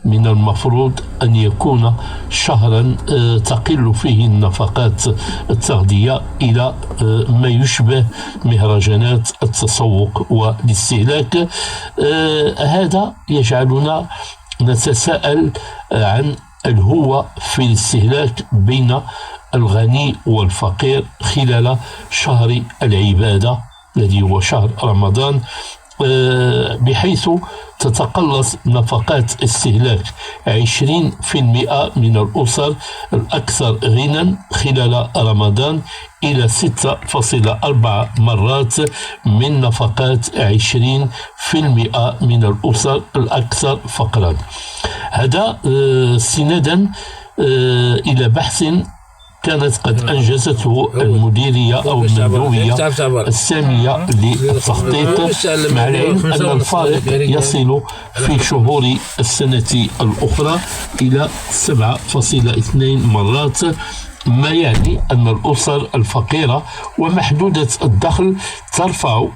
من المفروض أن يكون شهرا تقل فيه النفقات التغذية إلى ما يشبه مهرجانات التسوق والاستهلاك. هذا يجعلنا نتساءل عن الهوة في الاستهلاك بين الغني والفقير خلال شهر العبادة الذي هو شهر رمضان، بحيث تتقلص نفقات استهلاك 20% من الأسر الأكثر غنى خلال رمضان إلى 6.4 مرات من نفقات 20% من الأسر الأكثر فقرا. هذا استنادا إلى بحث كانت قد أنجزته المديرية أو المندوبية السامية للتخطيط، مع العلم أن الفارق يصل في شهور السنة الأخرى إلى 7.2 مرات، ما يعني أن الأسر الفقيرة ومحدودة الدخل ترفع